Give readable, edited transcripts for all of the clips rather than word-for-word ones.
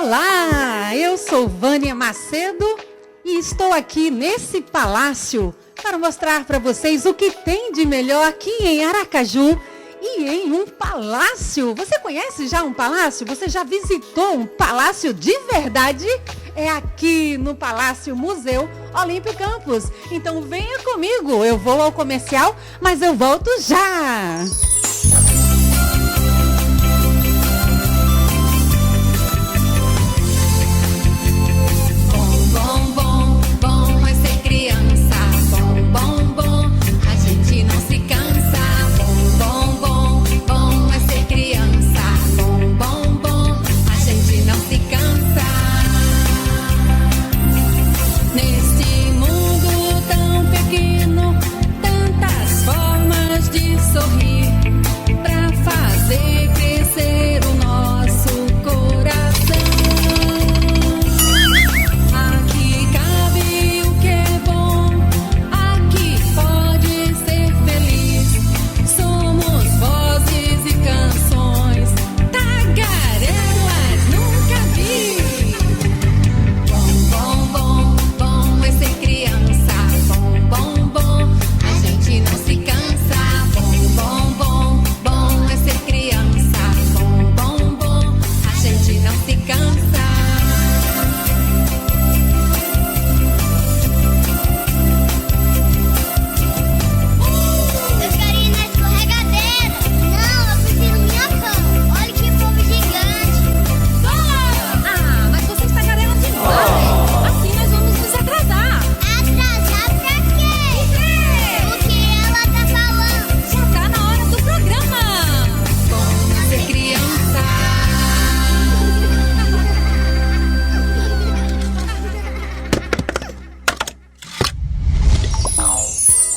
Olá, eu sou Vânia Macedo e estou aqui nesse palácio para mostrar para vocês o que tem de melhor aqui em Aracaju e em um palácio. Você conhece já um palácio? Você já visitou um palácio de verdade? É aqui no Palácio Museu Olímpio Campos. Então venha comigo, eu vou ao comercial, mas eu volto já!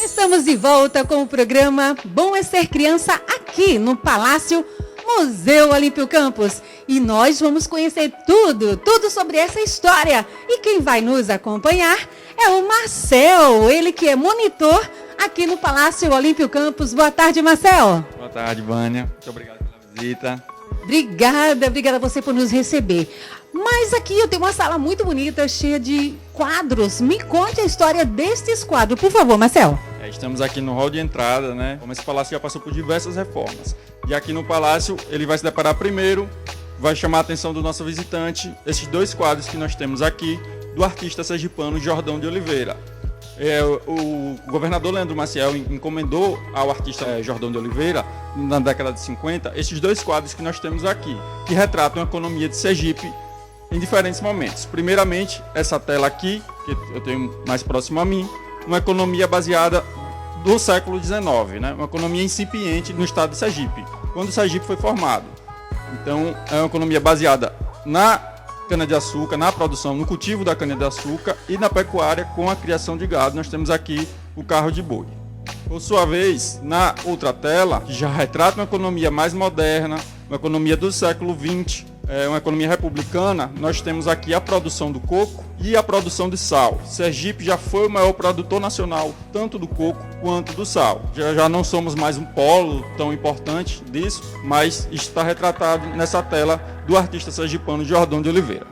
Estamos de volta com o programa Bom é Ser Criança aqui no Palácio Museu Olímpio Campos. E nós vamos conhecer tudo sobre essa história. E quem vai nos acompanhar é o Marcel, ele que é monitor aqui no Palácio Olímpio Campos. Boa tarde, Marcel. Boa tarde, Vânia. Muito obrigado pela visita. Obrigada a você por nos receber. Mas aqui eu tenho uma sala muito bonita, cheia de quadros. Me conte a história destes quadros, por favor, Marcel. Estamos aqui no hall de entrada, né? Como esse palácio já passou por diversas reformas. E aqui no palácio, ele vai se deparar primeiro, vai chamar a atenção do nosso visitante, esses dois quadros que nós temos aqui, do artista sergipano Jordão de Oliveira. O governador Leandro Maciel encomendou ao artista Jordão de Oliveira, na década de 50, esses dois quadros que nós temos aqui, que retratam a economia de Sergipe em diferentes momentos. Primeiramente, essa tela aqui, que eu tenho mais próximo a mim, uma economia baseada do século XIX, né? Uma economia incipiente no estado de Sergipe, quando Sergipe foi formado. Então, é uma economia baseada na cana-de-açúcar, na produção, no cultivo da cana-de-açúcar e na pecuária com a criação de gado. Nós temos aqui o carro de boi. Por sua vez, na outra tela, que já retrata uma economia mais moderna, uma economia do século XX, uma economia republicana, nós temos aqui a produção do coco e a produção de sal. Sergipe já foi o maior produtor nacional, tanto do coco quanto do sal. Já não somos mais um polo tão importante disso, mas está retratado nessa tela do artista sergipano Jordão de Oliveira.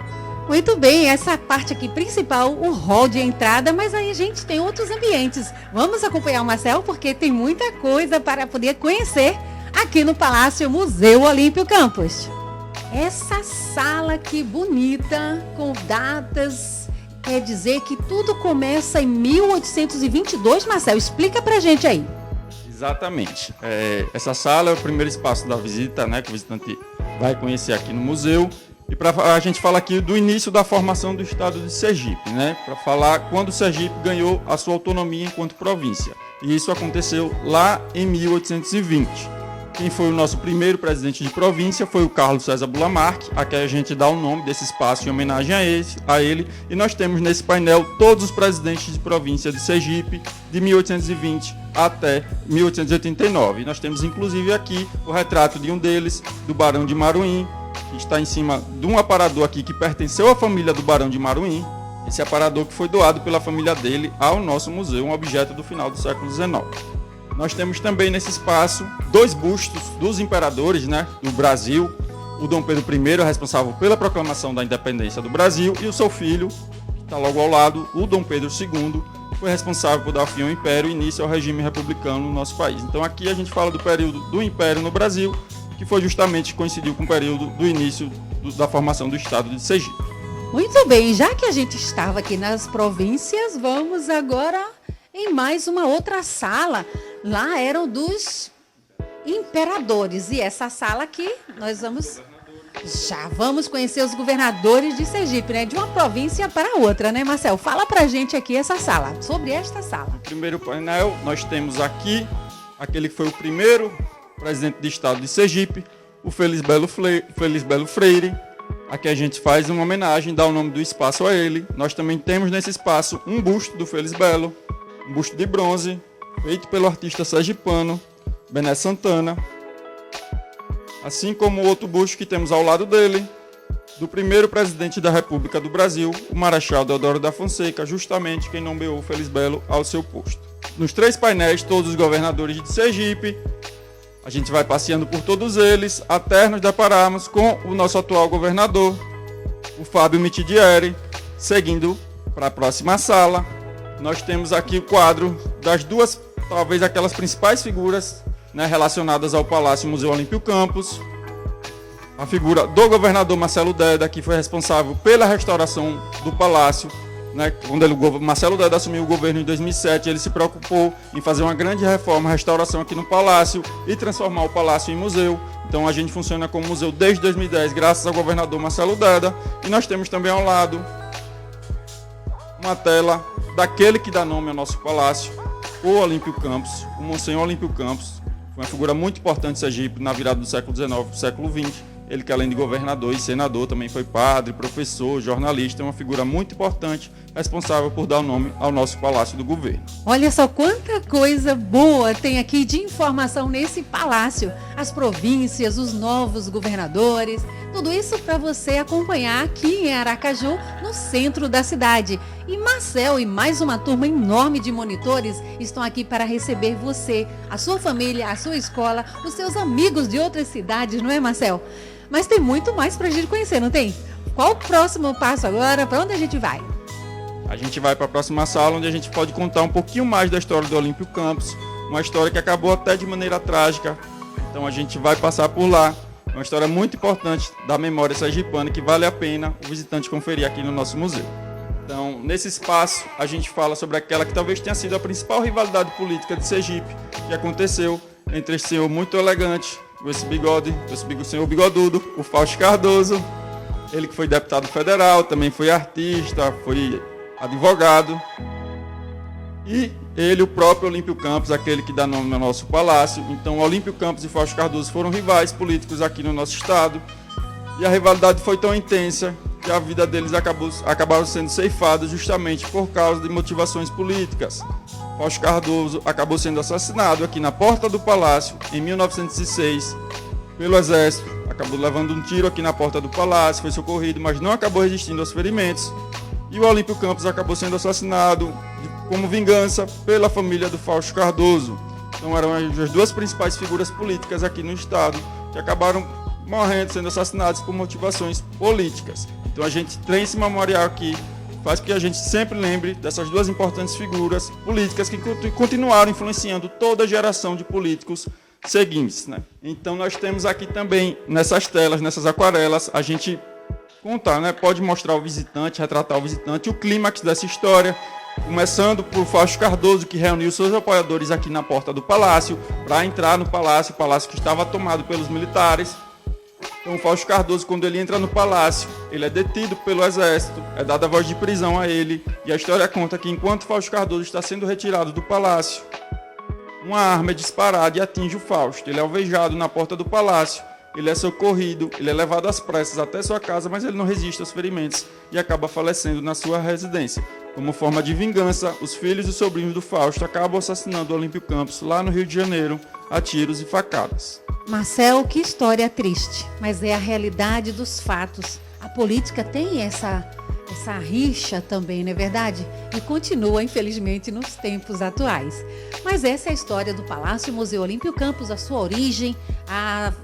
Muito bem, essa parte aqui principal, o hall de entrada, mas aí a gente tem outros ambientes. Vamos acompanhar o Marcel, porque tem muita coisa para poder conhecer aqui no Palácio Museu Olímpio Campos. Essa sala que bonita, com datas, quer dizer que tudo começa em 1822, Marcel, explica pra gente aí. Exatamente. Essa sala é o primeiro espaço da visita, né, que o visitante vai conhecer aqui no museu. E a gente fala aqui do início da formação do estado de Sergipe, né, para falar quando Sergipe ganhou a sua autonomia enquanto província. E isso aconteceu lá em 1820. Quem foi o nosso primeiro presidente de província foi o Carlos César Bulamarque, a quem a gente dá o nome desse espaço em homenagem a ele. E nós temos nesse painel todos os presidentes de província de Sergipe, de 1820 até 1889. E nós temos inclusive aqui o retrato de um deles, do Barão de Maruim, que está em cima de um aparador aqui que pertenceu à família do Barão de Maruim. Esse aparador que foi doado pela família dele ao nosso museu, um objeto do final do século XIX. Nós temos também nesse espaço 2 bustos dos imperadores, né, do Brasil, O Dom Pedro I é responsável pela proclamação da independência do Brasil e o seu filho, que está logo ao lado, o Dom Pedro II, foi responsável por dar fim ao Império e início ao regime republicano no nosso país. Então aqui a gente fala do período do Império no Brasil, que foi justamente coincidiu com o período do início da formação do Estado de Sergipe. Muito bem, já que a gente estava aqui nas províncias, vamos agora em mais uma outra sala. Lá eram dos imperadores e essa sala aqui nós vamos conhecer os governadores de Sergipe, né? De uma província para outra, né, Marcel? Fala pra gente aqui sobre esta sala. No primeiro painel nós temos aqui aquele que foi o primeiro presidente de estado de Sergipe, o Felisbelo Freire. Aqui a gente faz uma homenagem, dá o nome do espaço a ele. Nós também temos nesse espaço um busto do Felisbelo, um busto de bronze, feito pelo artista sergipano Bené Santana. Assim como o outro busto que temos ao lado dele, do primeiro presidente da República do Brasil, o Marechal Deodoro da Fonseca, justamente quem nomeou o Felisbelo ao seu posto. Nos 3 painéis, todos os governadores de Sergipe. A gente vai passeando por todos eles, até nos depararmos com o nosso atual governador, o Fábio Mitidieri. Seguindo para a próxima sala, nós temos aqui o quadro das duas, talvez aquelas principais figuras, né, relacionadas ao Palácio Museu Olímpio Campos. A figura do governador Marcelo Deda, que foi responsável pela restauração do palácio. Né, quando Marcelo Deda assumiu o governo em 2007, ele se preocupou em fazer uma grande reforma, restauração aqui no palácio e transformar o palácio em museu. Então a gente funciona como museu desde 2010, graças ao governador Marcelo Deda. E nós temos também ao lado uma tela daquele que dá nome ao nosso palácio, o Olímpio Campos, o Monsenhor Olímpio Campos. Foi uma figura muito importante de Sergipe na virada do século XIX para o século XX. Ele que além de governador e senador também foi padre, professor, jornalista, é uma figura muito importante, responsável por dar o nome ao nosso Palácio do Governo. Olha só quanta coisa boa tem aqui de informação nesse palácio. As províncias, os novos governadores, tudo isso para você acompanhar aqui em Aracaju, no centro da cidade. E Marcel e mais uma turma enorme de monitores estão aqui para receber você, a sua família, a sua escola, os seus amigos de outras cidades, não é, Marcel? Mas tem muito mais para a gente conhecer, não tem? Qual o próximo passo agora? Para onde a gente vai? A gente vai para a próxima sala, onde a gente pode contar um pouquinho mais da história do Olímpio Campos, uma história que acabou até de maneira trágica. Então a gente vai passar por lá. Uma história muito importante da memória sergipana que vale a pena o visitante conferir aqui no nosso museu. Então, nesse espaço, a gente fala sobre aquela que talvez tenha sido a principal rivalidade política de Sergipe, que aconteceu entre esse senhor muito elegante, esse senhor bigodudo, o Fausto Cardoso, ele que foi deputado federal, também foi artista, foi advogado, e ele, o próprio Olímpio Campos, aquele que dá nome ao nosso palácio. Então, Olímpio Campos e Fausto Cardoso foram rivais políticos aqui no nosso estado, e a rivalidade foi tão intensa que a vida deles acabaram sendo ceifada justamente por causa de motivações políticas. Fausto Cardoso acabou sendo assassinado aqui na porta do palácio em 1906 pelo exército, acabou levando um tiro aqui na porta do palácio, foi socorrido, mas não acabou resistindo aos ferimentos. E o Olímpio Campos acabou sendo assassinado como vingança pela família do Fausto Cardoso. Então eram as duas principais figuras políticas aqui no estado que acabaram morrendo, sendo assassinados por motivações políticas. Então a gente tem esse memorial aqui, faz com que a gente sempre lembre dessas duas importantes figuras políticas que continuaram influenciando toda a geração de políticos seguintes, né? Então nós temos aqui também, nessas telas, nessas aquarelas, a gente contar, né? Pode mostrar ao visitante, retratar ao visitante o clímax dessa história, começando por Fausto Cardoso, que reuniu seus apoiadores aqui na porta do palácio para entrar no palácio, o palácio que estava tomado pelos militares. Então, o Fausto Cardoso, quando ele entra no palácio, ele é detido pelo exército, é dada a voz de prisão a ele, e a história conta que enquanto Fausto Cardoso está sendo retirado do palácio, uma arma é disparada e atinge o Fausto. Ele é alvejado na porta do palácio, ele é socorrido, ele é levado às pressas até sua casa, mas ele não resiste aos ferimentos e acaba falecendo na sua residência. Como forma de vingança, os filhos e sobrinhos do Fausto acabam assassinando o Olímpio Campos lá no Rio de Janeiro, a tiros e facadas. Marcel, que história triste, mas é a realidade dos fatos. A política tem essa rixa também, não é verdade? E continua, infelizmente, nos tempos atuais. Mas essa é a história do Palácio Museu Olímpio Campos, a sua origem,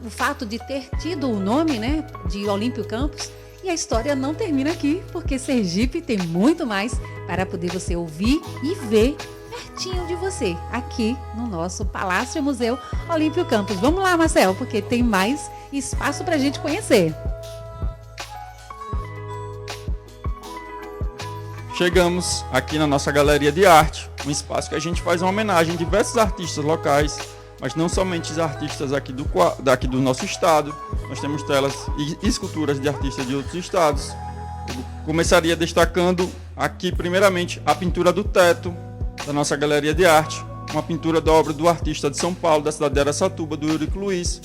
o fato de ter tido o nome, né, de Olímpio Campos. E a história não termina aqui, porque Sergipe tem muito mais para poder você ouvir e ver pertinho de você, aqui no nosso Palácio Museu Olímpio Campos. Vamos lá, Marcel, porque tem mais espaço para a gente conhecer. Chegamos aqui na nossa galeria de arte, um espaço que a gente faz uma homenagem a diversos artistas locais, mas não somente os artistas aqui do nosso estado. Nós temos telas e esculturas de artistas de outros estados. Eu começaria destacando aqui, primeiramente, a pintura do teto da nossa galeria de arte, uma pintura da obra do artista de São Paulo, da cidade de Araçatuba, do Eurico Luiz.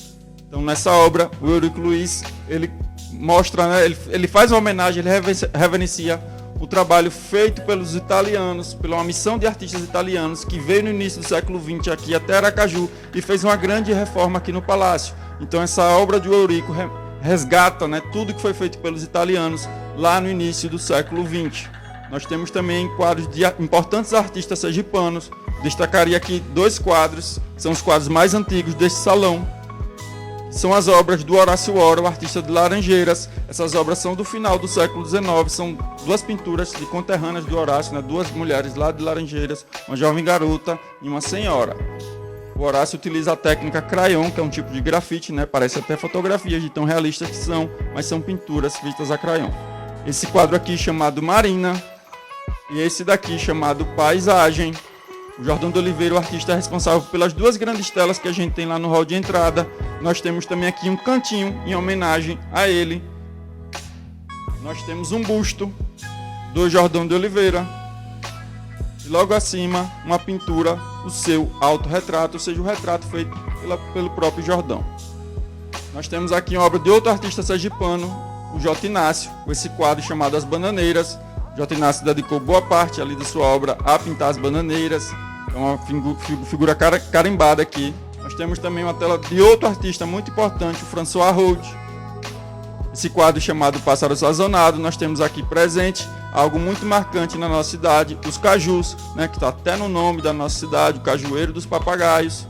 Então, nessa obra, o Eurico Luiz, ele mostra, né, ele faz uma homenagem, ele reverencia o trabalho feito pelos italianos, pela uma missão de artistas italianos que veio no início do século XX aqui até Aracaju e fez uma grande reforma aqui no Palácio. Então essa obra de Eurico resgata, né, tudo que foi feito pelos italianos lá no início do século XX. Nós temos também quadros de importantes artistas sergipanos. Destacaria aqui 2 quadros, que são os quadros mais antigos deste salão. São as obras do Horácio Ora, o artista de Laranjeiras. Essas obras são do final do século XIX, são 2 pinturas de conterrâneas do Horácio, né? 2 mulheres lá de Laranjeiras, uma jovem garota e uma senhora. O Horácio utiliza a técnica crayon, que é um tipo de grafite, né? Parece até fotografias de tão realistas que são, mas são pinturas feitas a crayon. Esse quadro aqui chamado Marina e esse daqui chamado Paisagem. O Jordão de Oliveira, o artista responsável pelas 2 grandes telas que a gente tem lá no hall de entrada. Nós temos também aqui um cantinho em homenagem a ele. Nós temos um busto do Jordão de Oliveira. E logo acima, uma pintura, o seu autorretrato, ou seja, o retrato feito pelo próprio Jordão. Nós temos aqui uma obra de outro artista sergipano, o J. Inácio, com esse quadro chamado As Bananeiras. O J. Inácio dedicou boa parte ali da sua obra a pintar as bananeiras. É uma figura carimbada aqui. Nós temos também uma tela de outro artista muito importante, o François Rode. Esse quadro chamado Pássaro Sazonado, nós temos aqui presente algo muito marcante na nossa cidade, os cajus, né, que está até no nome da nossa cidade, o Cajueiro dos Papagaios.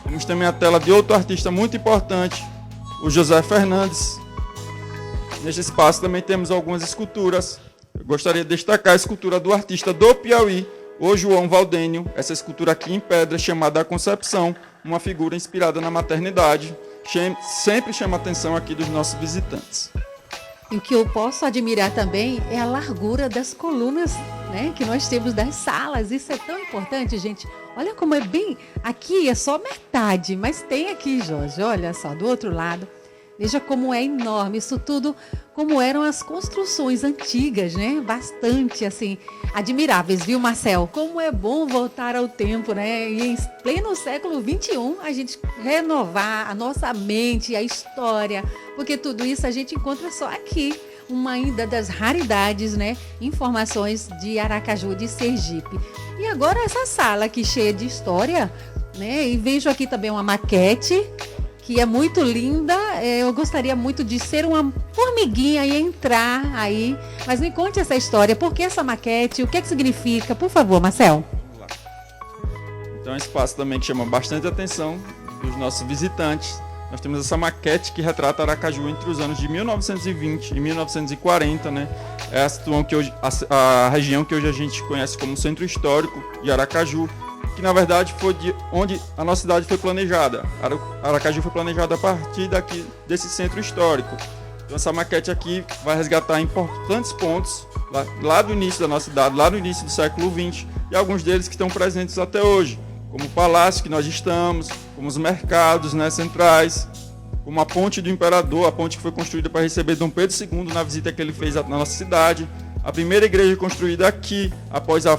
Temos também a tela de outro artista muito importante, o José Fernandes. Neste espaço também temos algumas esculturas. Eu gostaria de destacar a escultura do artista do Piauí, o João Valdênio. Essa escultura aqui em pedra chamada A Concepção, uma figura inspirada na maternidade, sempre chama a atenção aqui dos nossos visitantes. E o que eu posso admirar também é a largura das colunas, né, que nós temos das salas. Isso é tão importante, gente. Olha como é bem... Aqui é só metade, mas tem aqui, Jorge, olha só, do outro lado. Veja como é enorme, isso tudo, como eram as construções antigas, né? Bastante, assim, admiráveis, viu, Marcel? Como é bom voltar ao tempo, né? E em pleno século XXI, a gente renovar a nossa mente, a história, porque tudo isso a gente encontra só aqui. Uma ainda das raridades, né? Informações de Aracaju, de Sergipe. E agora essa sala aqui cheia de história, né? E vejo aqui também uma maquete, que é muito linda. Eu gostaria muito de ser uma formiguinha e entrar aí. Mas me conte essa história. Por que essa maquete? O que é que significa? Por favor, Marcel. Vamos lá. Então é um espaço também que chama bastante atenção dos nossos visitantes. Nós temos essa maquete que retrata Aracaju entre os anos de 1920 e 1940, né? É a região que hoje a gente conhece como Centro Histórico de Aracaju, que na verdade foi de onde a nossa cidade foi planejada. Aracaju foi planejada a partir desse centro histórico. Então essa maquete aqui vai resgatar importantes pontos lá do início da nossa cidade, lá no início do século XX, e alguns deles que estão presentes até hoje, como o palácio que nós estamos, como os mercados, né, centrais, como a ponte do Imperador, a ponte que foi construída para receber Dom Pedro II na visita que ele fez na nossa cidade, a primeira igreja construída aqui após a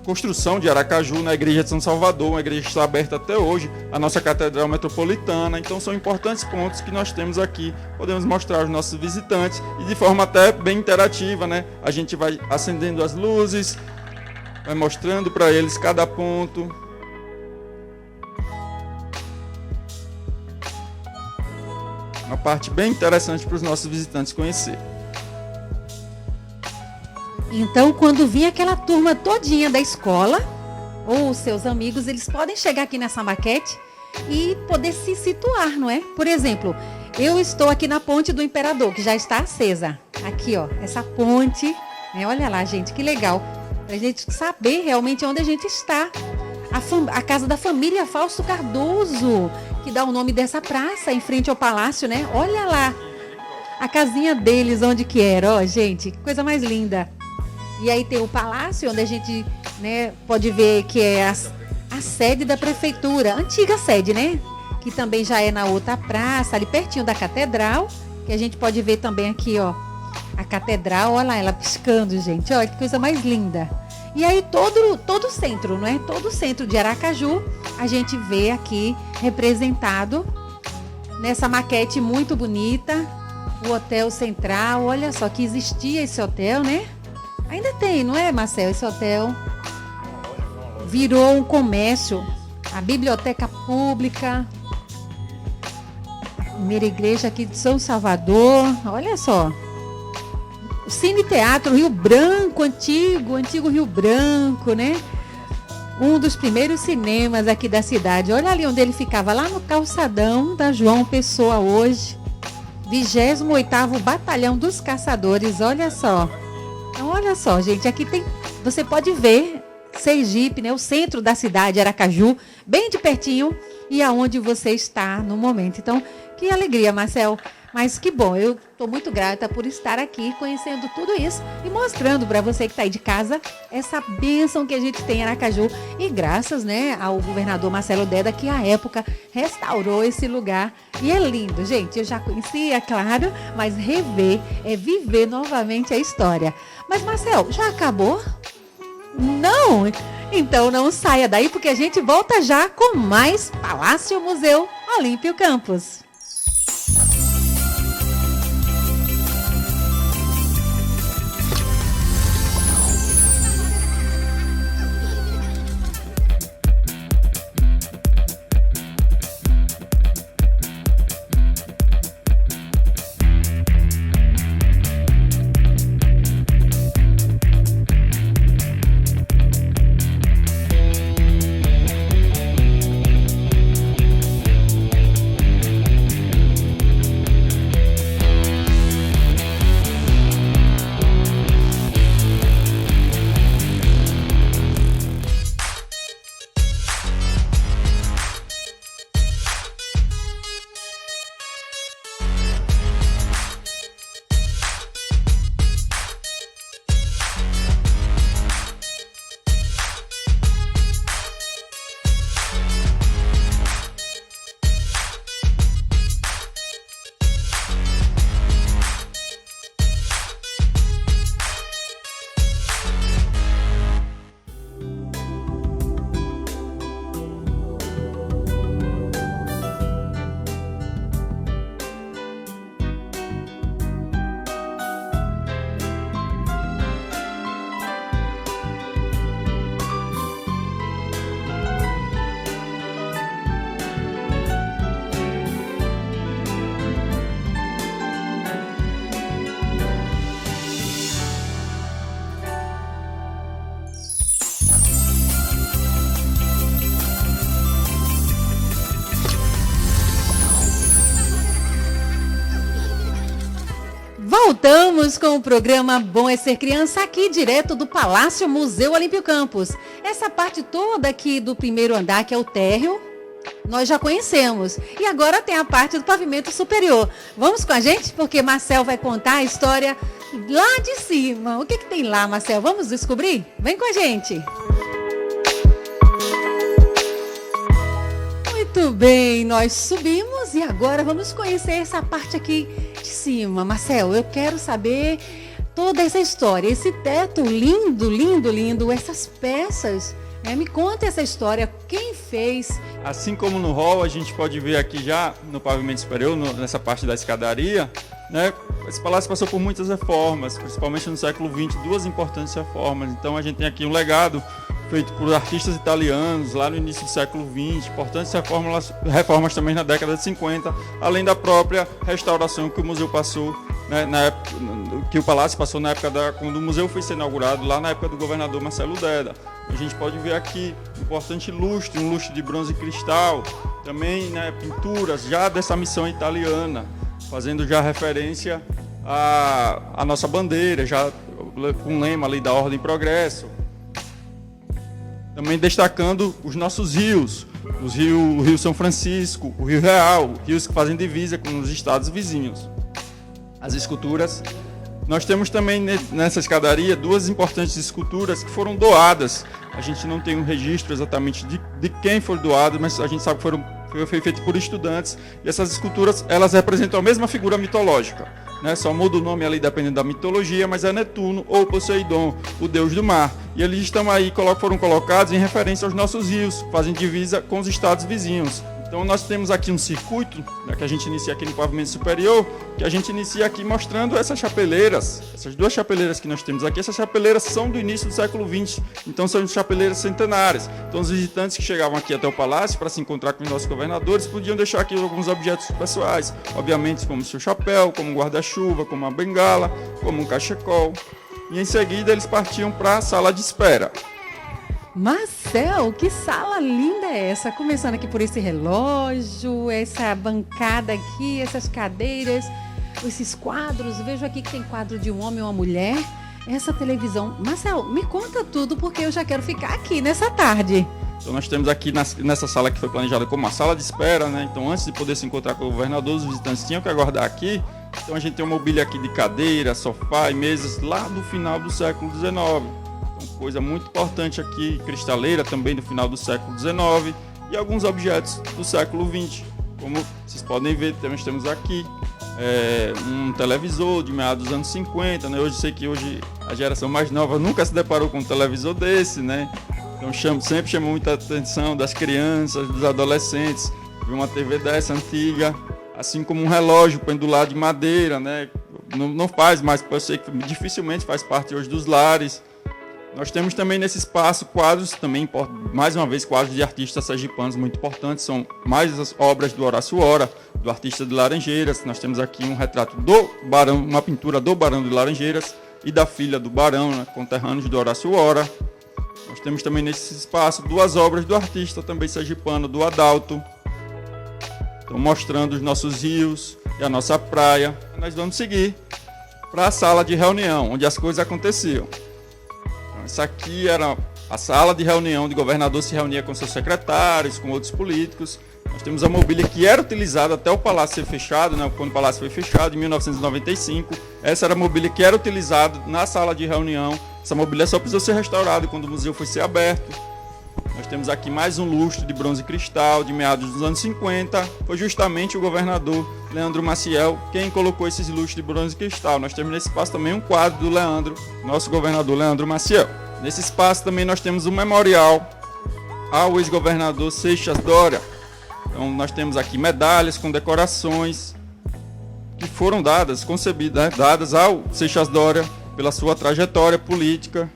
construção de Aracaju, na igreja de São Salvador, uma igreja que está aberta até hoje, a nossa catedral metropolitana. Então são importantes pontos que nós temos aqui, podemos mostrar aos nossos visitantes e de forma até bem interativa, né? A gente vai acendendo as luzes, vai mostrando para eles cada ponto. Uma parte bem interessante para os nossos visitantes conhecer. Então, quando vir aquela turma todinha da escola, ou os seus amigos, eles podem chegar aqui nessa maquete e poder se situar, não é? Por exemplo, eu estou aqui na Ponte do Imperador, que já está acesa. Aqui, ó, essa ponte, né? Olha lá, gente, que legal. Pra gente saber realmente onde a gente está. A casa da família Fausto Cardoso, que dá o nome dessa praça, em frente ao palácio, né? Olha lá, a casinha deles, onde que era, ó, gente, que coisa mais linda. E aí tem o palácio, onde a gente, né, pode ver que é a sede da prefeitura, antiga sede, né? Que também já é na outra praça, ali pertinho da catedral, que a gente pode ver também aqui, ó, a catedral, olha lá, ela piscando, gente, olha que coisa mais linda. E aí todo o centro, não é? Todo o centro de Aracaju, a gente vê aqui representado nessa maquete muito bonita, o Hotel Central, olha só que existia esse hotel, né? Ainda tem, não é, Marcel, esse hotel? Virou um comércio, a biblioteca pública, a primeira igreja aqui de São Salvador, olha só. O Cine Teatro Rio Branco, antigo Rio Branco, né? Um dos primeiros cinemas aqui da cidade. Olha ali onde ele ficava, lá no calçadão da João Pessoa hoje. 28º Batalhão dos Caçadores, olha só. Então, olha só, gente, aqui tem, você pode ver Sergipe, né? O centro da cidade, Aracaju, bem de pertinho e aonde você está no momento. Então, que alegria, Marcel. Mas que bom, eu estou muito grata por estar aqui conhecendo tudo isso e mostrando para você que está aí de casa essa bênção que a gente tem em Aracaju. E graças, né, ao governador Marcelo Deda, que à época restaurou esse lugar. E é lindo, gente. Eu já conhecia, claro, mas rever é viver novamente a história. Mas, Marcel, já acabou? Não? Então não saia daí, porque a gente volta já com mais Palácio Museu Olímpio Campos. Voltamos com o programa Bom é Ser Criança, aqui direto do Palácio Museu Olímpio Campos. Essa parte toda aqui do primeiro andar, que é o térreo, nós já conhecemos. E agora tem a parte do pavimento superior. Vamos com a gente? Porque Marcel vai contar a história lá de cima. O que tem lá, Marcel? Vamos descobrir? Vem com a gente. Muito bem, nós subimos e agora vamos conhecer essa parte aqui de cima. Marcel, eu quero saber toda essa história, esse teto lindo, lindo, lindo, essas peças. Me conta essa história, quem fez? Assim como no hall, a gente pode ver aqui já no pavimento superior, nessa parte da escadaria, né? Esse palácio passou por muitas reformas, principalmente no século XX, duas importantes reformas. Então a gente tem aqui um legado feito por artistas italianos lá no início do século XX, importantes reformas também na década de 50, além da própria restauração que o museu passou né, na época, que o Palácio passou na época quando o museu foi ser inaugurado, lá na época do governador Marcelo Deda. A gente pode ver aqui um importante lustre, um lustre de bronze e cristal, também, né, pinturas já dessa missão italiana, fazendo já referência à nossa bandeira, já com o lema ali da Ordem e Progresso. Também destacando os nossos rios, o Rio São Francisco, o Rio Real, rios que fazem divisa com os estados vizinhos. As esculturas, nós temos também nessa escadaria 2 importantes esculturas que foram doadas. A gente não tem um registro exatamente de quem foi doado, mas a gente sabe que foi feito por estudantes. E essas esculturas, elas representam a mesma figura mitológica, né? Só muda o nome ali dependendo da mitologia, mas é Netuno ou Poseidon, o deus do mar. E eles estão aí, foram colocados em referência aos nossos rios, fazem divisa com os estados vizinhos. Então nós temos aqui um circuito, né, que a gente inicia aqui no pavimento superior, que a gente inicia aqui mostrando essas chapeleiras, essas 2 chapeleiras que nós temos aqui. Essas chapeleiras são do início do século XX, então são chapeleiras centenárias. Então os visitantes que chegavam aqui até o palácio para se encontrar com os nossos governadores podiam deixar aqui alguns objetos pessoais, obviamente como o seu chapéu, como um guarda-chuva, como uma bengala, como um cachecol. E em seguida eles partiam para a sala de espera. Marcel, que sala linda é essa? Começando aqui por esse relógio, essa bancada aqui, essas cadeiras, esses quadros. Vejo aqui que tem quadro de um homem e uma mulher. Essa televisão. Marcel, me conta tudo porque eu já quero ficar aqui nessa tarde. Então nós temos aqui nessa sala que foi planejada como uma sala de espera, né? Então antes de poder se encontrar com o governador, os visitantes tinham que aguardar aqui. Então a gente tem uma mobília aqui de cadeira, sofá e mesas lá do final do século XIX. Coisa muito importante aqui, cristaleira também do final do século XIX e alguns objetos do século XX. Como vocês podem ver, nós temos aqui um televisor de meados dos anos 50, né? Hoje sei que a geração mais nova nunca se deparou com um televisor desse, né? Então sempre chama muita atenção das crianças, dos adolescentes, ver uma TV dessa antiga, assim como um relógio pendurado de madeira, né? Não faz mais, eu sei que dificilmente faz parte hoje dos lares. Nós temos também nesse espaço quadros, também, mais uma vez, quadros de artistas sergipanos muito importantes. São mais as obras do Horácio Hora, do artista de Laranjeiras. Nós temos aqui um retrato do Barão, uma pintura do Barão de Laranjeiras e da filha do Barão, né, conterrâneos do Horácio Hora. Nós temos também nesse espaço 2 obras do artista também sergipano, do Adalto. Então, mostrando os nossos rios e a nossa praia. Nós vamos seguir para a sala de reunião, onde as coisas aconteciam. Essa aqui era a sala de reunião onde o governador se reunia com seus secretários, com outros políticos. Nós temos a mobília que era utilizada até o palácio ser fechado, né? Quando o palácio foi fechado, em 1995. Essa era a mobília que era utilizada na sala de reunião. Essa mobília só precisou ser restaurada quando o museu foi ser aberto. Nós temos aqui mais um lustre de bronze e cristal de meados dos anos 50. Foi justamente o governador Leandro Maciel quem colocou esses lustres de bronze e cristal. Nós temos nesse espaço também um quadro do Leandro, nosso governador Leandro Maciel. Nesse espaço também nós temos um memorial ao ex-governador Seixas Dória. Então nós temos aqui medalhas com decorações que foram dadas, concebidas, né, dadas ao Seixas Dória pela sua trajetória política.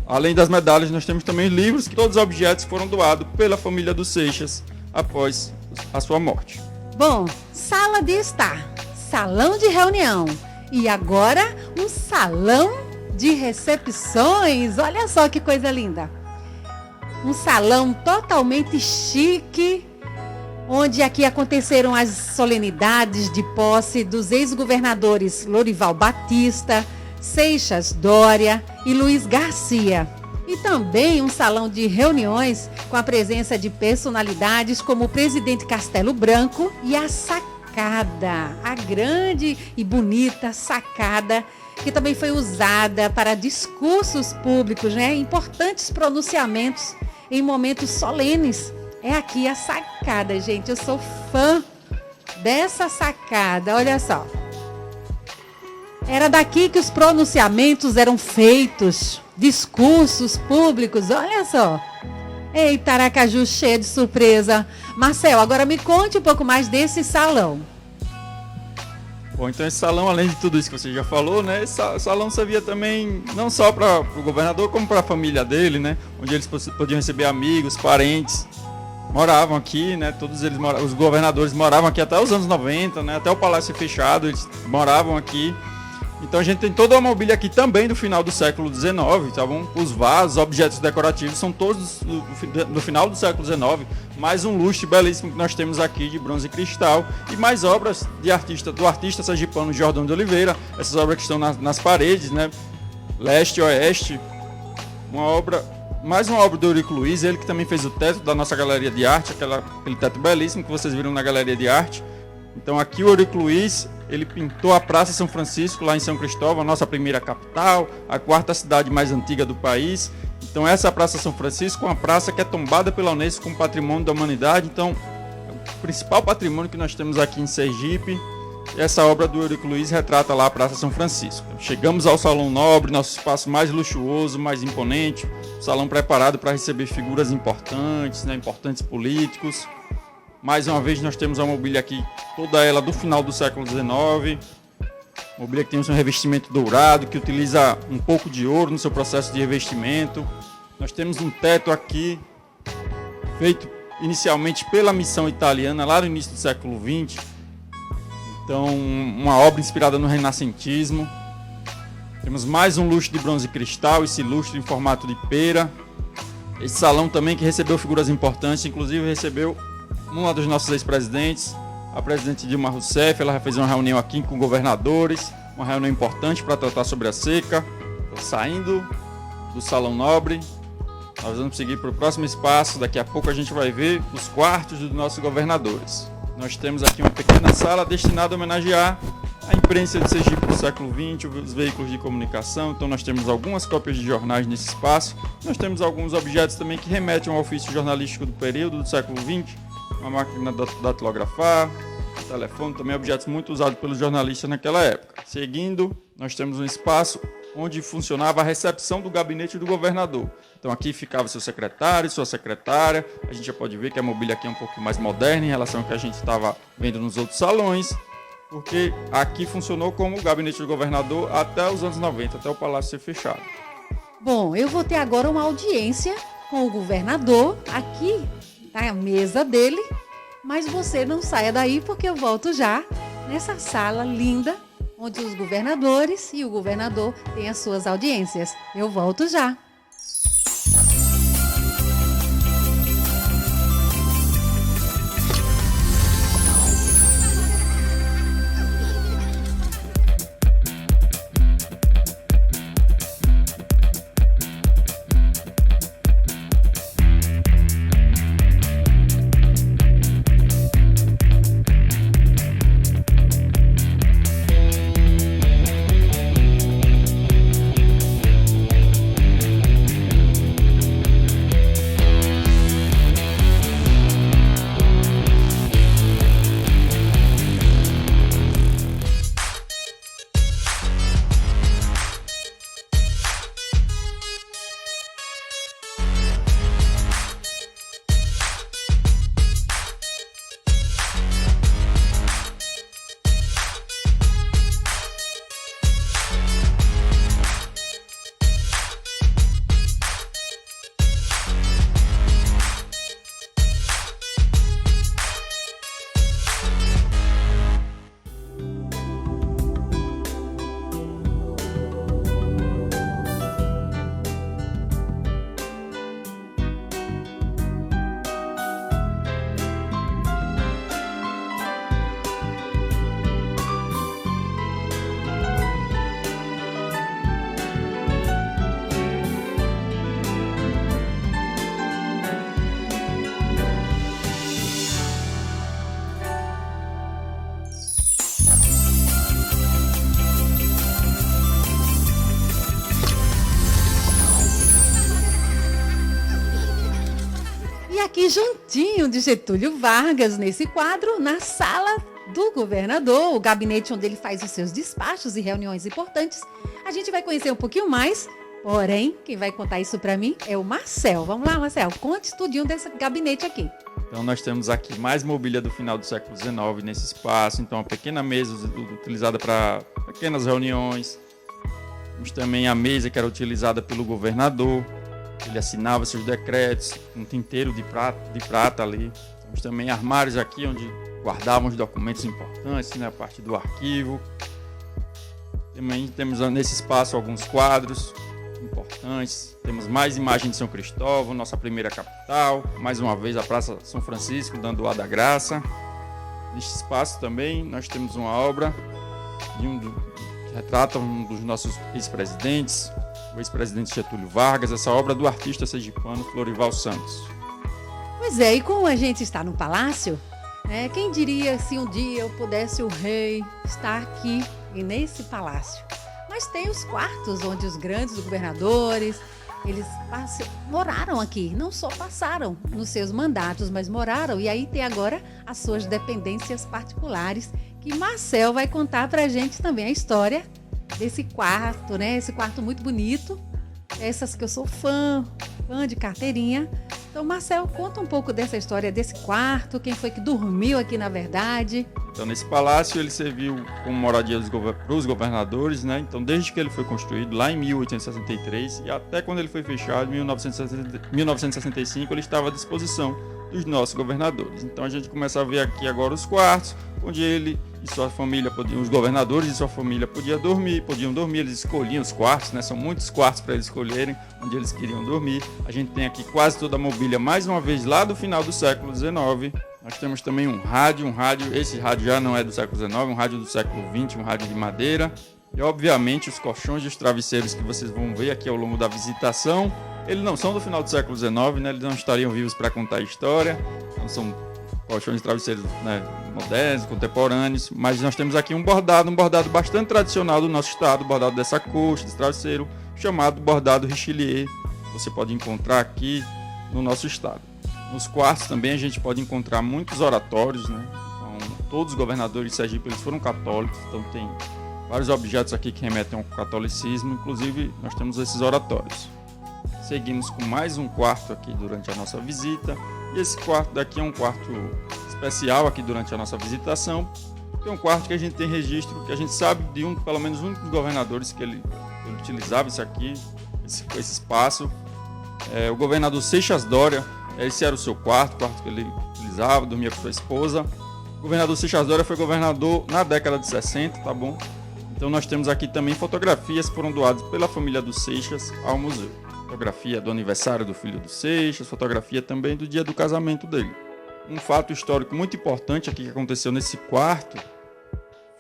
Além das medalhas, nós temos também livros que todos os objetos foram doados pela família dos Seixas após a sua morte. Bom, sala de estar, salão de reunião e agora um salão de recepções. Olha só que coisa linda. Um salão totalmente chique, onde aqui aconteceram as solenidades de posse dos ex-governadores Lorival Batista, Seixas Dória e Luiz Garcia. E também um salão de reuniões com a presença de personalidades como o presidente Castelo Branco e a sacada, a grande e bonita sacada, que também foi usada para discursos públicos, né? Importantes pronunciamentos em momentos solenes. É aqui a sacada, gente. Eu sou fã dessa sacada, olha só. Era daqui que os pronunciamentos eram feitos, discursos públicos, olha só. Eita, Aracaju cheia de surpresa. Marcel, agora me conte um pouco mais desse salão. Bom, então esse salão, além de tudo isso que você já falou, né, esse salão servia também não só para o governador, como para a família dele, né, onde eles podiam receber amigos, parentes. moravam aqui, né? Todos eles os governadores moravam aqui até os anos 90, né? Até o palácio fechado, eles moravam aqui. Então a gente tem toda a mobília aqui também do final do século XIX, tá bom? Os vasos, objetos decorativos são todos do final do século XIX, mais um lustre belíssimo que nós temos aqui de bronze e cristal e mais obras do artista sergipano Jordão de Oliveira, essas obras que estão nas paredes, né? Leste e oeste, mais uma obra do Eurico Luiz, ele que também fez o teto da nossa galeria de arte, aquele teto belíssimo que vocês viram na galeria de arte. Então aqui o Eurico Luiz, ele pintou a Praça São Francisco, lá em São Cristóvão, a nossa primeira capital, a quarta cidade mais antiga do país. Então essa Praça São Francisco é uma praça que é tombada pela Unesco como Patrimônio da Humanidade. Então, o principal patrimônio que nós temos aqui em Sergipe, essa obra do Eurico Luiz retrata lá a Praça São Francisco. Chegamos ao Salão Nobre, nosso espaço mais luxuoso, mais imponente, salão preparado para receber figuras importantes, né, importantes políticos. Mais uma vez nós temos a mobília aqui, toda ela do final do século XIX. Mobília que tem um seu revestimento dourado, que utiliza um pouco de ouro no seu processo de revestimento. Nós temos um teto aqui, feito inicialmente pela missão italiana, lá no início do século XX. Então, uma obra inspirada no renascentismo. Temos mais um lustre de bronze e cristal, esse lustre em formato de pera. Esse salão também que recebeu figuras importantes, inclusive recebeu uma dos nossos ex-presidentes, a presidente Dilma Rousseff. Ela fez uma reunião aqui com governadores, uma reunião importante para tratar sobre a seca. Saindo do Salão Nobre, nós vamos seguir para o próximo espaço. Daqui a pouco a gente vai ver os quartos dos nossos governadores. Nós temos aqui uma pequena sala destinada a homenagear a imprensa de Sergipe do século XX, os veículos de comunicação. Então nós temos algumas cópias de jornais nesse espaço. Nós temos alguns objetos também que remetem ao ofício jornalístico do período do século XX. Uma máquina de datilografar, telefone, também objetos muito usados pelos jornalistas naquela época. Seguindo, nós temos um espaço onde funcionava a recepção do gabinete do governador. Então aqui ficava seu secretário, sua secretária. A gente já pode ver que a mobília aqui é um pouco mais moderna em relação ao que a gente estava vendo nos outros salões, porque aqui funcionou como o gabinete do governador até os anos 90, até o palácio ser fechado. Bom, eu vou ter agora uma audiência com o governador aqui na mesa dele, mas você não saia daí porque eu volto já nessa sala linda onde os governadores e o governador têm as suas audiências. Eu volto já. Aqui juntinho de Getúlio Vargas, nesse quadro, na sala do governador, o gabinete onde ele faz os seus despachos e reuniões importantes. A gente vai conhecer um pouquinho mais, porém, quem vai contar isso para mim é o Marcel. Vamos lá, Marcel, conte tudinho desse gabinete aqui. Então nós temos aqui mais mobília do final do século XIX nesse espaço. Então uma pequena mesa utilizada para pequenas reuniões. Temos também a mesa que era utilizada pelo governador. ele assinava seus decretos, um tinteiro de prata ali. Temos também armários aqui onde guardávamos documentos importantes, né, a parte do arquivo. Também temos nesse espaço alguns quadros importantes. Temos mais imagens de São Cristóvão, nossa primeira capital. Mais uma vez a Praça São Francisco, dando o ar da graça. Neste espaço também nós temos uma obra que retrata um dos nossos ex-presidentes, o ex-presidente Getúlio Vargas, essa obra do artista sergipano Florival Santos. Pois é, e como a gente está no palácio, né, quem diria se um dia eu pudesse, o rei, estar aqui e nesse palácio. Mas tem os quartos onde os grandes governadores, eles moraram aqui, não só passaram nos seus mandatos, mas moraram. E aí tem agora as suas dependências particulares, que Marcel vai contar pra gente também a história desse quarto, né? Esse quarto muito bonito, essas que eu sou fã de carteirinha. Então, Marcel, conta um pouco dessa história desse quarto, quem foi que dormiu aqui na verdade. Então, nesse palácio ele serviu como moradia para os governadores, né? Então, desde que ele foi construído lá em 1863 e até quando ele foi fechado em 1965, ele estava à disposição dos nossos governadores. Então, a gente começa a ver aqui agora os quartos, onde ele e sua família os governadores e sua família podiam dormir, eles escolhiam os quartos, né? São muitos quartos para eles escolherem onde eles queriam dormir. A gente tem aqui quase toda a mobília, mais uma vez, lá do final do século XIX. Nós temos também um rádio, esse rádio já não é do século XIX, um rádio do século XX, um rádio de madeira. E, obviamente, os colchões e os travesseiros que vocês vão ver aqui ao longo da visitação, eles não são do final do século XIX, né? Eles não estariam vivos para contar a história, não são colchões e travesseiros, né, modernos, contemporâneos, mas nós temos aqui um bordado bastante tradicional do nosso estado, o bordado dessa coxa, desse travesseiro, chamado bordado Richelieu. Você pode encontrar aqui no nosso estado. Nos quartos também a gente pode encontrar muitos oratórios, né? Então, todos os governadores de Sergipe eles foram católicos, então tem vários objetos aqui que remetem ao catolicismo, inclusive nós temos esses oratórios. Seguimos com mais um quarto aqui durante a nossa visita. E esse quarto daqui é um quarto especial aqui durante a nossa visitação. É um quarto que a gente tem registro, que a gente sabe de pelo menos um dos governadores que ele utilizava isso aqui, esse espaço. O governador Seixas Dória, esse era o seu quarto que ele utilizava, dormia com sua esposa. O governador Seixas Dória foi governador na década de 60, tá bom? Então nós temos aqui também fotografias que foram doadas pela família dos Seixas ao museu. Fotografia do aniversário do filho do Seixas, fotografia também do dia do casamento dele. Um fato histórico muito importante aqui que aconteceu nesse quarto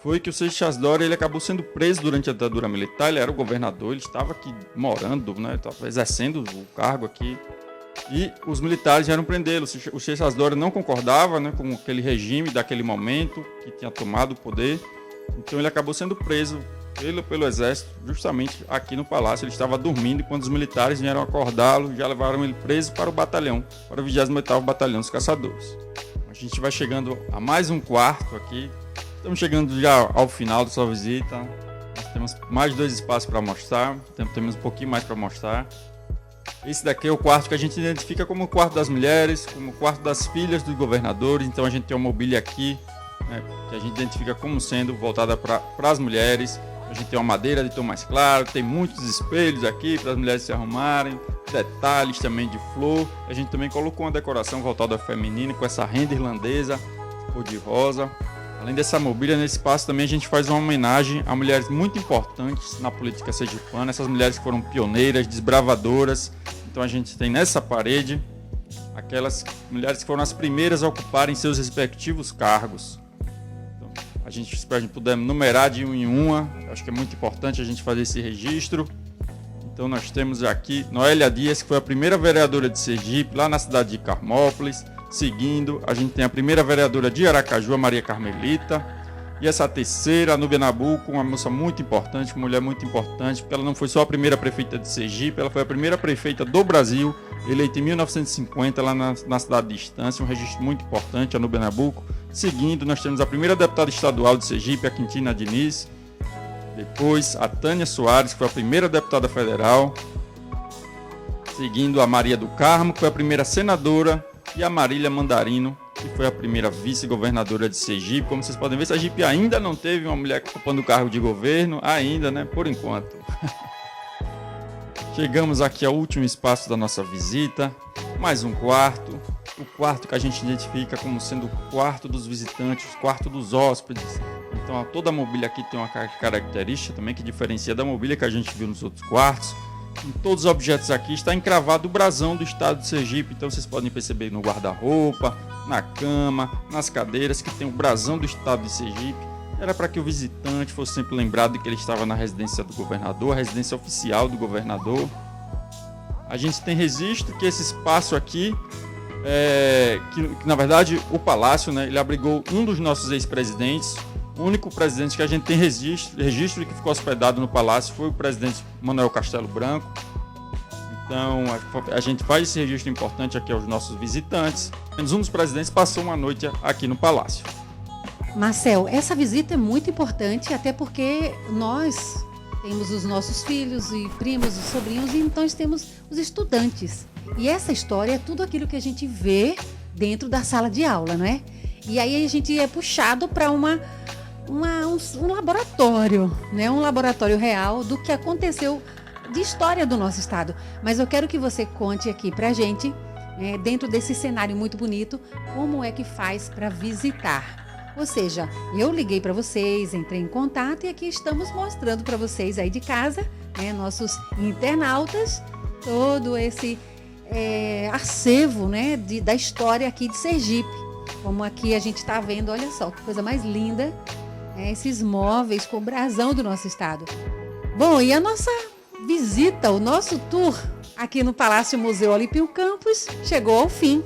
foi que o Seixas Dória ele acabou sendo preso durante a ditadura militar. Ele era o governador, ele estava aqui morando, né, estava exercendo o cargo aqui, e os militares vieram prendê-lo. O Seixas Dória não concordava, né, com aquele regime daquele momento que tinha tomado o poder, então ele acabou sendo preso pelo exército, justamente aqui no palácio. Ele estava dormindo e quando os militares vieram acordá-lo, já levaram ele preso para o batalhão, para o 28º Batalhão dos Caçadores. A gente vai chegando a mais um quarto aqui. Estamos chegando já ao final da sua visita. Nós temos mais 2 espaços para mostrar, temos um pouquinho mais para mostrar. Esse daqui é o quarto que a gente identifica como o quarto das mulheres, como o quarto das filhas dos governadores. Então a gente tem uma mobília aqui, né, que a gente identifica como sendo voltada para as mulheres. A gente tem uma madeira de tom mais claro, tem muitos espelhos aqui para as mulheres se arrumarem, detalhes também de flor. A gente também colocou uma decoração voltada ao feminino com essa renda irlandesa, cor de rosa. Além dessa mobília, nesse espaço também a gente faz uma homenagem a mulheres muito importantes na política sergipana, essas mulheres que foram pioneiras, desbravadoras. Então a gente tem nessa parede aquelas mulheres que foram as primeiras a ocuparem seus respectivos cargos. A gente, se a gente puder numerar de uma em uma, acho que é muito importante a gente fazer esse registro. Então nós temos aqui Noélia Dias, que foi a primeira vereadora de Sergipe, lá na cidade de Carmópolis. Seguindo, a gente tem a primeira vereadora de Aracaju, a Maria Carmelita. E essa terceira, a Núbia Nabuco, uma moça muito importante, uma mulher muito importante, porque ela não foi só a primeira prefeita de Sergipe, ela foi a primeira prefeita do Brasil, eleita em 1950 lá na cidade de Estância, um registro muito importante, a Núbia Nabuco. Seguindo, nós temos a primeira deputada estadual de Sergipe, a Quintina Diniz. Depois, a Tânia Soares, que foi a primeira deputada federal. Seguindo, a Maria do Carmo, que foi a primeira senadora. E a Marília Mandarino, que foi a primeira vice-governadora de Sergipe. Como vocês podem ver, Sergipe ainda não teve uma mulher ocupando o cargo de governo, ainda, né? Por enquanto. Chegamos aqui ao último espaço da nossa visita, mais um quarto, o quarto que a gente identifica como sendo o quarto dos visitantes, o quarto dos hóspedes. Então toda a mobília aqui tem uma característica também que diferencia da mobília que a gente viu nos outros quartos. Em todos os objetos aqui está encravado o brasão do estado de Sergipe, então vocês podem perceber no guarda-roupa, na cama, nas cadeiras que tem o brasão do estado de Sergipe. Era para que o visitante fosse sempre lembrado de que ele estava na residência do governador, a residência oficial do governador. A gente tem registro que esse espaço aqui, que na verdade o palácio, né, ele abrigou um dos nossos ex-presidentes. O único presidente que a gente tem registro de que ficou hospedado no palácio foi o presidente Manuel Castelo Branco. Então a gente faz esse registro importante aqui aos nossos visitantes. Um dos presidentes passou uma noite aqui no palácio. Marcel, essa visita é muito importante, até porque nós temos os nossos filhos e primos e sobrinhos, e então temos os estudantes. E essa história é tudo aquilo que a gente vê dentro da sala de aula, não é? E aí a gente é puxado para um laboratório, né? Um laboratório real do que aconteceu de história do nosso estado. Mas eu quero que você conte aqui para a gente, dentro desse cenário muito bonito, como é que faz para visitar. Ou seja, eu liguei para vocês, entrei em contato e aqui estamos mostrando para vocês aí de casa, né, nossos internautas, todo esse acervo, né, da história aqui de Sergipe. Como aqui a gente está vendo, olha só, que coisa mais linda, esses móveis com o brasão do nosso estado. Bom, e a nossa visita, o nosso tour aqui no Palácio Museu Olímpio Campos chegou ao fim.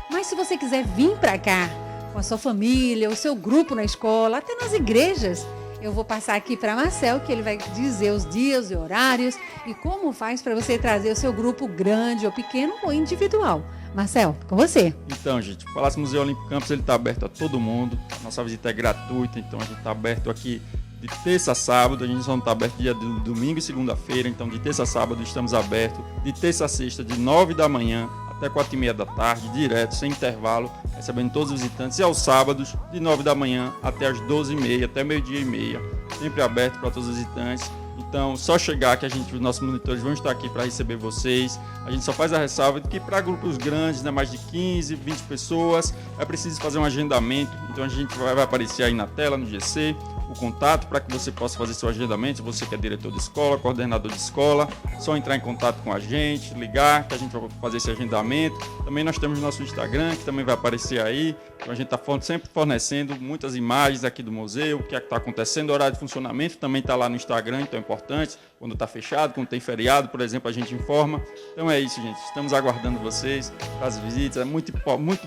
Mas se você quiser vir para cá, com a sua família, o seu grupo na escola, até nas igrejas, eu vou passar aqui para Marcel, que ele vai dizer os dias e horários e como faz para você trazer o seu grupo grande ou pequeno ou individual. Marcel, com você. Então, gente, o Palácio Museu Olímpio Campos está aberto a todo mundo. A nossa visita é gratuita, então a gente está aberto aqui de terça a sábado. A gente só não está aberto dia de domingo e segunda-feira, então de terça a sábado estamos abertos. De terça a sexta, de 9 da manhã até 4h30 da tarde, direto, sem intervalo, recebendo todos os visitantes. E aos sábados, de 9 da manhã até as 12h30, até meio-dia e meia, sempre aberto para todos os visitantes. Então, só chegar que os nossos monitores vão estar aqui para receber vocês. A gente só faz a ressalva de que para grupos grandes, né, mais de 15, 20 pessoas, é preciso fazer um agendamento. Então, a gente vai aparecer aí na tela, no GC, o contato para que você possa fazer seu agendamento. Se você que é diretor de escola, coordenador de escola, só entrar em contato com a gente, ligar, que a gente vai fazer esse agendamento. Também nós temos nosso Instagram, que também vai aparecer aí. Então a gente está sempre fornecendo muitas imagens aqui do museu, o que é que está acontecendo, o horário de funcionamento também está lá no Instagram, então é importante. Quando está fechado, quando tem feriado, por exemplo, a gente informa. Então é isso, gente. Estamos aguardando vocês para as visitas. É muito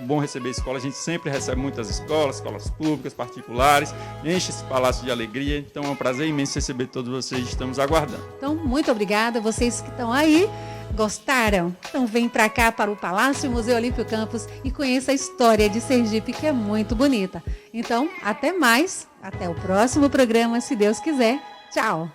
bom receber a escola. A gente sempre recebe muitas escolas públicas, particulares, enche esse palácio de alegria. Então é um prazer imenso receber todos vocês. Estamos aguardando. Então, muito obrigada a vocês que estão aí. Gostaram? Então vem para cá, para o Palácio Museu Olímpio Campos e conheça a história de Sergipe, que é muito bonita. Então, até mais. Até o próximo programa, se Deus quiser. Tchau!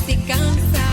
Se cansa.